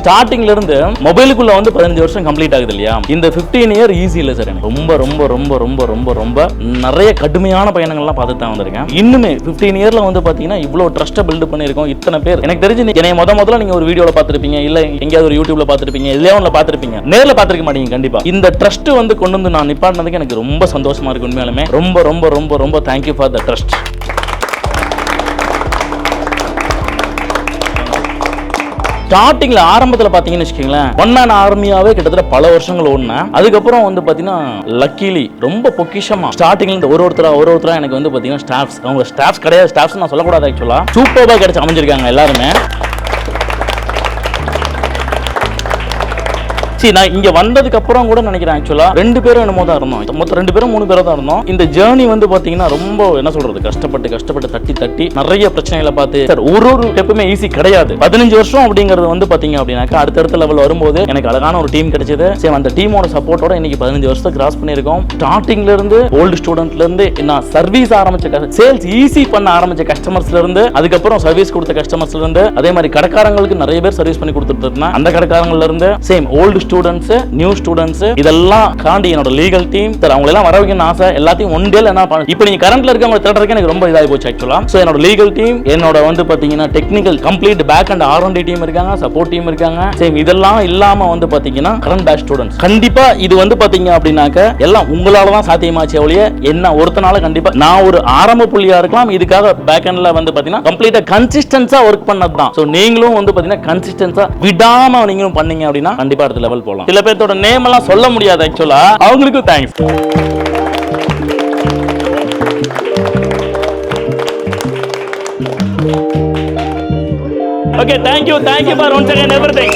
ஸ்டார்டிங்ல இருந்து மொபைலுக்குள்ள வந்து 15 வருஷம் கம்ப்ளீட் ஆகுது இல்லையா, இந்த 15 இயர் ஈஸி இல்ல சார். எனக்கு ரொம்ப ரொம்ப ரொம்ப ரொம்ப ரொம்ப ரொம்ப நிறைய கடுமையான பயணங்கள்லாம் பார்த்துட்டு தான் வந்திருக்கேன். இன்னுமே 15 இயர்ல வந்து பாத்தீங்கன்னா இவ்வளவு ட்ரஸ்ட்டை பில்ட் பண்ணிருக்கோம். இத்தனை பேர் எனக்கு தெரிஞ்சு என்னைய முதல்ல நீங்க ஒரு வீடியோல பார்த்திருப்பீங்க, இல்ல எங்கேயாவது ஒரு யூடியூப்ல பார்த்திருப்பீங்க, இதுலயே ஒன்ல பார்த்திருப்பீங்க, நேர்ல பார்த்திருக்க மாட்டீங்க கண்டிப்பா. இந்த ட்ரஸ்ட் வந்து கொண்டு வந்து நான் நிப்பாட்டினதுக்கு எனக்கு ரொம்ப சந்தோஷமா இருக்கு. உண்மையாலுமே ரொம்ப ரொம்ப ரொம்ப ரொம்ப தேங்க்யூ ஃபார் த ட்ரஸ்ட். ஸ்டார்டிங்ல ஆரம்பத்துல பாத்தீங்கன்னு வச்சுக்கீங்களேன், ஒன் மேன் ஆர்மியாவே கிட்டத்தட்ட பல வருஷங்கள் ஓடுனேன். அதுக்கப்புறம் வந்து பாத்தீங்கன்னா லக்கிலி ரொம்ப பொக்கிஷமா ஸ்டார்டிங்ல இந்த ஒருத்தரா எனக்கு வந்து பாத்தீங்கன்னா ஸ்டாஃப்ஸ், அவங்க ஸ்டாஃப்ஸ் கிடையாது, ஸ்டாஃப்ஸ் நான் சொல்லக்கூடாது, ஆக்சுவலா சூப்பர்பா கிடைச்சு அமைஞ்சிருக்காங்க எல்லாருமே. நான் இங்க வந்ததுக்கு அப்புறம் கூட நினைக்கிறேன் ஆக்சுவலா 2 பேரும் என்னமோ தான் இருந்தோம். மொத்தம் 2 பேரும் 3 பேரும் தான் இருந்தோம். இந்த ஜேர்னி வந்து பாத்தீங்கன்னா ரொம்ப என்ன சொல்றது, கஷ்டப்பட்டு தட்டி நிறைய பிரச்சனைகளை பார்த்து சார் ஒரு ஸ்டெப்புமே ஈஸி கிடையாது. 15 வருஷம் அப்படிங்கிறது வந்து பாத்தீங்க அப்படின்னாக்கா அடுத்தடுத்த லெவல் வரும்போது எனக்கு அழகான ஒரு டீம் கிடைச்சது. சரி, அந்த டீமோட சப்போர்ட்டோட இன்னைக்கு 15 வருஷத்தை கிராஸ் பண்ணிருக்கோம். ஸ்டார்டிங்ல இருந்து ஓல்டு ஸ்டூடெண்ட்ல இருந்து நான் சர்வீஸ் ஆரம்பிச்ச சேல்ஸ் ஈஸி பண்ண ஆரம்பிச்ச கஸ்டமர்ஸ்ல இருந்து, அதுக்கப்புறம் சர்வீஸ் கொடுத்த கஸ்டமர்ஸ்ல இருந்து, அதே மாதிரி கடைக்காரங்களுக்கு நிறைய பேர் சர்வீஸ் பண்ணி கொடுத்துட்டு இருந்தேன். அந்த கடைக்காரங்கள்ல இருந்து same old students, new students, இதெல்லாம் தாண்டி என்னோட லீகல் டீம் சார் அவங்க எல்லாம் வர வைக்கணும்னு ஆசை. எல்லாத்தையும் ஒன் டேல என்ன பண்ண, இப்போ நீங்க கரண்ட்ல இருக்கவங்க தேடுறதுக்கு எனக்கு ரொம்ப இதாகி போச்சு ஆக்சுவலா. சோ என்னோட லீகல் டீம், என்னோட வந்து பாத்தீங்கன்னா technical complete back and R&D team இருக்காங்க, சப்போர்ட் டீம் இருக்காங்க. சேம் இதெல்லாம் இல்லாம வந்து பாத்தீங்கன்னா கரண்ட் பேட்ச் ஸ்டூடெண்ட்ஸ். கண்டிப்பா இது வந்து பாத்தீங்க அப்படின்னாக்க எல்லாம் உங்களால தான் சாத்தியமாச்சு ஒழிய என்ன ஒருத்தனால கண்டிப்பா நான் ஒரு ஆரம்ப புள்ளியா இருக்கலாம். இதுக்காக பேக் எண்ட்ல வந்து பாத்தீங்கன்னா கம்ப்ளீட்டா கன்சிஸ்டன்ஸா ஒர்க் பண்ணது தான். சோ நீங்களும் வந்து பாத்தீங்கன்னா கன்சிஸ்டன்ஸா விடாம நீங்களும் பண்ணீங்க அப்படின்னா கண்டிப்பா அடுத்த லெவல் போலாம். சில பேர்த்தோட நேம் எல்லாம் சொல்ல முடியாது ஆக்சுவலா, அவங்களுக்கு thanks. Okay, thank you for once again everything.